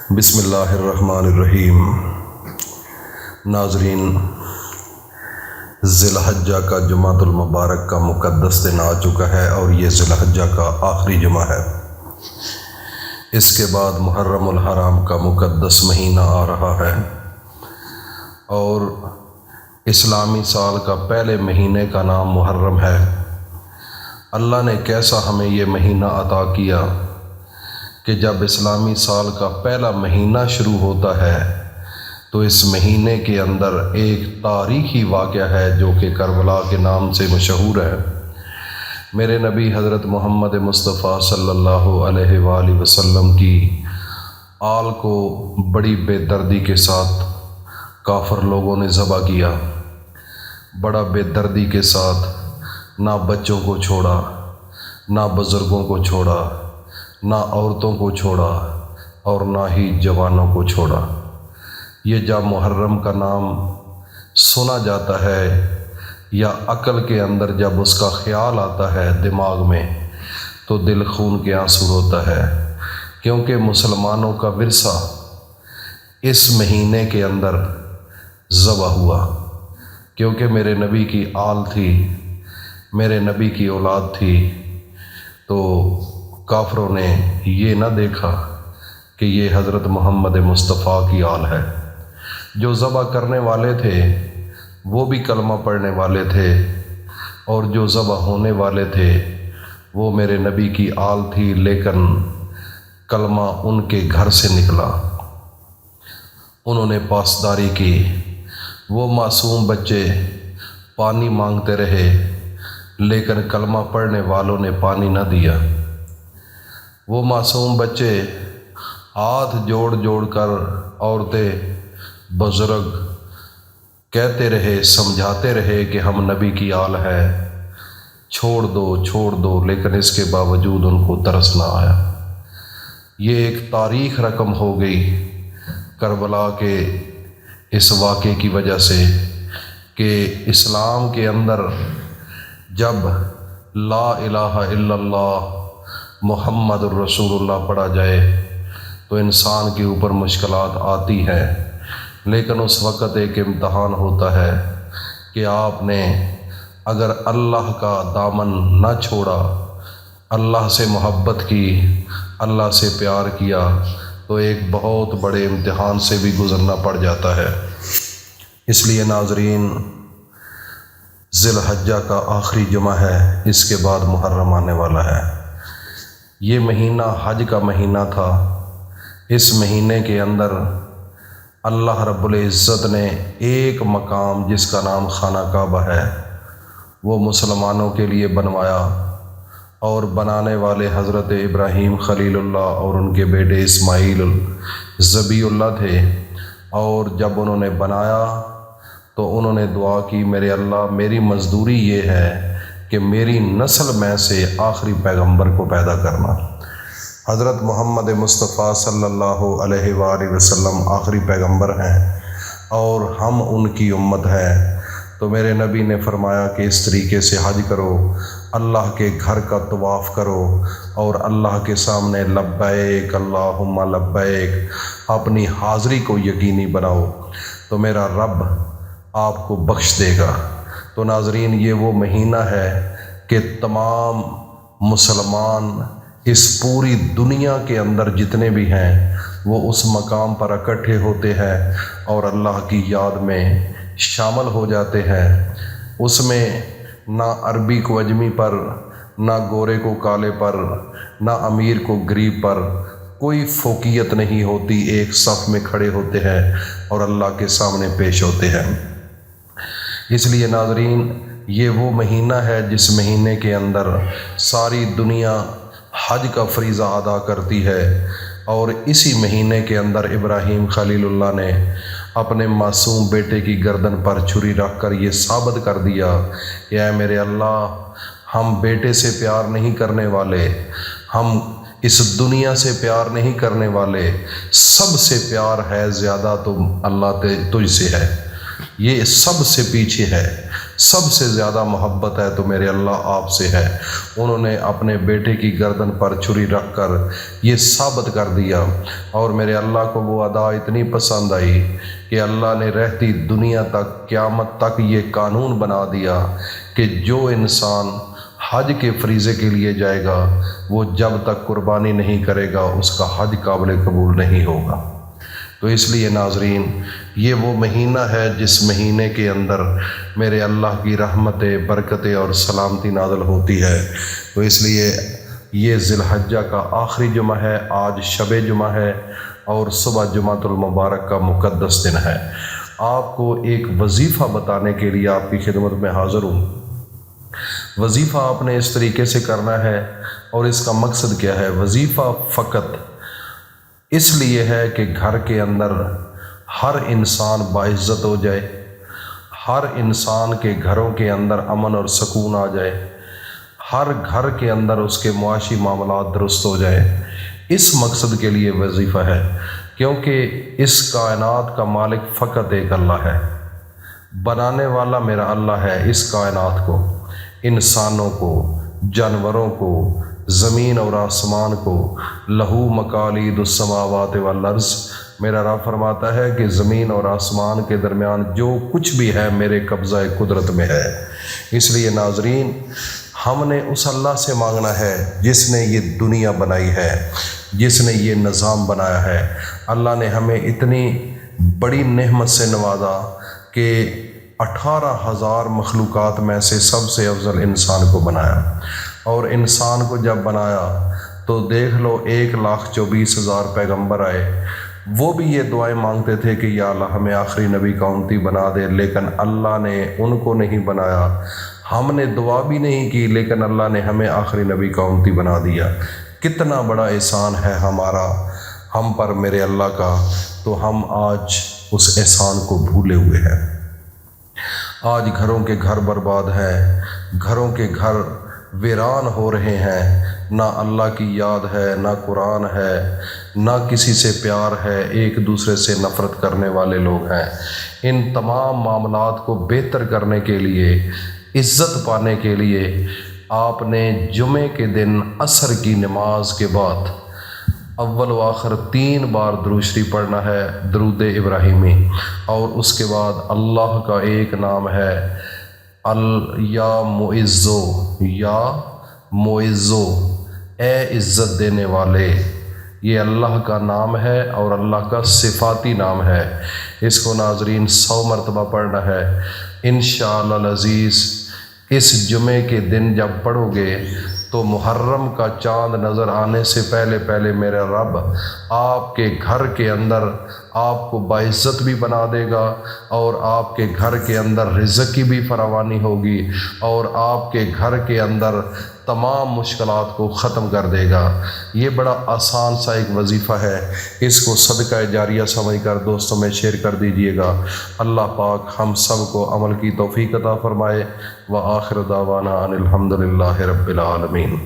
بسم اللہ الرحمن الرحیم۔ ناظرین، ذی الحجہ کا جمعۃ المبارک کا مقدس دن آ چکا ہے اور یہ ذی الحجہ کا آخری جمعہ ہے۔ اس کے بعد محرم الحرام کا مقدس مہینہ آ رہا ہے اور اسلامی سال کا پہلے مہینے کا نام محرم ہے۔ اللہ نے کیسا ہمیں یہ مہینہ عطا کیا کہ جب اسلامی سال کا پہلا مہینہ شروع ہوتا ہے تو اس مہینے کے اندر ایک تاریخی واقعہ ہے جو کہ کربلا کے نام سے مشہور ہے۔ میرے نبی حضرت محمد مصطفیٰ صلی اللہ علیہ وآلہ وسلم کی آل کو بڑی بے دردی کے ساتھ کافر لوگوں نے ذبح کیا، بڑا بے دردی کے ساتھ، نہ بچوں کو چھوڑا، نہ بزرگوں کو چھوڑا، نہ عورتوں کو چھوڑا اور نہ ہی جوانوں کو چھوڑا۔ یہ جب محرم کا نام سنا جاتا ہے یا عقل کے اندر جب اس کا خیال آتا ہے دماغ میں تو دل خون کے آنسو ہوتا ہے، کیونکہ مسلمانوں کا ورثہ اس مہینے کے اندر ذبح ہوا، کیونکہ میرے نبی کی آل تھی، میرے نبی کی اولاد تھی۔ تو کافروں نے یہ نہ دیکھا کہ یہ حضرت محمد مصطفیٰ کی آل ہے۔ جو ذبح کرنے والے تھے وہ بھی کلمہ پڑھنے والے تھے اور جو ذبح ہونے والے تھے وہ میرے نبی کی آل تھی، لیکن کلمہ ان کے گھر سے نکلا، انہوں نے پاسداری کی۔ وہ معصوم بچے پانی مانگتے رہے لیکن کلمہ پڑھنے والوں نے پانی نہ دیا۔ وہ معصوم بچے ہاتھ جوڑ جوڑ کر، عورتیں، بزرگ کہتے رہے، سمجھاتے رہے کہ ہم نبی کی آل ہے، چھوڑ دو چھوڑ دو، لیکن اس کے باوجود ان کو ترس نہ آیا۔ یہ ایک تاریخ رقم ہو گئی کربلا کے اس واقعے کی وجہ سے کہ اسلام کے اندر جب لا الہ الا اللہ محمد الرسول اللہ پڑھا جائے تو انسان کے اوپر مشکلات آتی ہیں، لیکن اس وقت ایک امتحان ہوتا ہے کہ آپ نے اگر اللہ کا دامن نہ چھوڑا، اللہ سے محبت کی، اللہ سے پیار کیا تو ایک بہت بڑے امتحان سے بھی گزرنا پڑ جاتا ہے۔ اس لیے ناظرین، ذی الحجہ کا آخری جمعہ ہے، اس کے بعد محرم آنے والا ہے۔ یہ مہینہ حج کا مہینہ تھا۔ اس مہینے کے اندر اللہ رب العزت نے ایک مقام جس کا نام خانہ کعبہ ہے وہ مسلمانوں کے لیے بنوایا، اور بنانے والے حضرت ابراہیم خلیل اللہ اور ان کے بیٹے اسماعیل ذبیح اللہ تھے۔ اور جب انہوں نے بنایا تو انہوں نے دعا کی، میرے اللہ، میری مزدوری یہ ہے کہ میری نسل میں سے آخری پیغمبر کو پیدا کرنا۔ حضرت محمد مصطفیٰ صلی اللہ علیہ وآلہ وسلم آخری پیغمبر ہیں اور ہم ان کی امت ہیں۔ تو میرے نبی نے فرمایا کہ اس طریقے سے حج کرو، اللہ کے گھر کا طواف کرو اور اللہ کے سامنے لبیک اللہم لبیک اپنی حاضری کو یقینی بناؤ تو میرا رب آپ کو بخش دے گا۔ تو ناظرین، یہ وہ مہینہ ہے کہ تمام مسلمان اس پوری دنیا کے اندر جتنے بھی ہیں وہ اس مقام پر اکٹھے ہوتے ہیں اور اللہ کی یاد میں شامل ہو جاتے ہیں۔ اس میں نہ عربی کو عجمی پر، نہ گورے کو کالے پر، نہ امیر کو غریب پر کوئی فوقیت نہیں ہوتی، ایک صف میں کھڑے ہوتے ہیں اور اللہ کے سامنے پیش ہوتے ہیں۔ اس لیے ناظرین، یہ وہ مہینہ ہے جس مہینے کے اندر ساری دنیا حج کا فریضہ ادا کرتی ہے، اور اسی مہینے کے اندر ابراہیم خلیل اللہ نے اپنے معصوم بیٹے کی گردن پر چھری رکھ کر یہ ثابت کر دیا کہ اے میرے اللہ، ہم بیٹے سے پیار نہیں کرنے والے، ہم اس دنیا سے پیار نہیں کرنے والے، سب سے پیار ہے زیادہ تو اللہ تجھ سے ہے، یہ سب سے پیچھے ہے۔ سب سے زیادہ محبت ہے تو میرے اللہ آپ سے ہے۔ انہوں نے اپنے بیٹے کی گردن پر چھری رکھ کر یہ ثابت کر دیا، اور میرے اللہ کو وہ ادا اتنی پسند آئی کہ اللہ نے رہتی دنیا تک قیامت تک یہ قانون بنا دیا کہ جو انسان حج کے فریضے کے لیے جائے گا وہ جب تک قربانی نہیں کرے گا اس کا حج قابل قبول نہیں ہوگا۔ تو اس لیے ناظرین، یہ وہ مہینہ ہے جس مہینے کے اندر میرے اللہ کی رحمتیں، برکتیں اور سلامتی نازل ہوتی ہے۔ تو اس لیے یہ ذی الحجہ کا آخری جمعہ ہے، آج شب جمعہ ہے اور صبح جمعۃ المبارک کا مقدس دن ہے۔ آپ کو ایک وظیفہ بتانے کے لیے آپ کی خدمت میں حاضر ہوں۔ وظیفہ آپ نے اس طریقے سے کرنا ہے، اور اس کا مقصد کیا ہے؟ وظیفہ فقط اس لیے ہے کہ گھر کے اندر ہر انسان باعزت ہو جائے، ہر انسان کے گھروں کے اندر امن اور سکون آ جائے، ہر گھر کے اندر اس کے معاشی معاملات درست ہو جائے۔ اس مقصد کے لیے وظیفہ ہے، کیونکہ اس کائنات کا مالک فقط ایک اللہ ہے، بنانے والا میرا اللہ ہے۔ اس کائنات کو، انسانوں کو، جانوروں کو، زمین اور آسمان کو، لہو مقالید السماوات والارض، میرا رب فرماتا ہے کہ زمین اور آسمان کے درمیان جو کچھ بھی ہے میرے قبضہ قدرت میں ہے۔ اس لیے ناظرین، ہم نے اس اللہ سے مانگنا ہے جس نے یہ دنیا بنائی ہے، جس نے یہ نظام بنایا ہے۔ اللہ نے ہمیں اتنی بڑی نعمت سے نوازا کہ 18,000 مخلوقات میں سے سب سے افضل انسان کو بنایا، اور انسان کو جب بنایا تو دیکھ لو 1,24,000 پیغمبر آئے، وہ بھی یہ دعائیں مانگتے تھے کہ یا اللہ ہمیں آخری نبی کا امتی بنا دے، لیکن اللہ نے ان کو نہیں بنایا۔ ہم نے دعا بھی نہیں کی لیکن اللہ نے ہمیں آخری نبی کا امتی بنا دیا۔ کتنا بڑا احسان ہے ہمارا ہم پر میرے اللہ کا، تو ہم آج اس احسان کو بھولے ہوئے ہیں۔ آج گھروں کے گھر برباد ہیں، گھروں کے گھر ویران ہو رہے ہیں، نہ اللہ کی یاد ہے، نہ قرآن ہے، نہ کسی سے پیار ہے، ایک دوسرے سے نفرت کرنے والے لوگ ہیں۔ ان تمام معاملات کو بہتر کرنے کے لیے، عزت پانے کے لیے، آپ نے جمعے کے دن عصر کی نماز کے بعد اول و آخر 3 بار درود شریف پڑھنا ہے، درود ابراہیمی، اور اس کے بعد اللہ کا ایک نام ہے یا معزو، یا معزو، اے عزت دینے والے، یہ اللہ کا نام ہے اور اللہ کا صفاتی نام ہے۔ اس کو ناظرین 100 مرتبہ پڑھنا ہے انشاءاللہ العزیز۔ اس جمعے کے دن جب پڑھو گے تو محرم کا چاند نظر آنے سے پہلے پہلے میرا رب آپ کے گھر کے اندر آپ کو باعزت بھی بنا دے گا، اور آپ کے گھر کے اندر رزق کی بھی فراوانی ہوگی، اور آپ کے گھر کے اندر تمام مشکلات کو ختم کر دے گا۔ یہ بڑا آسان سا ایک وظیفہ ہے، اس کو صدقہ جاریہ سمجھ کر دوستوں میں شیئر کر دیجئے گا۔ اللہ پاک ہم سب کو عمل کی توفیق عطا فرمائے۔ وآخر دعوانا ان الحمد للہ رب العالمین۔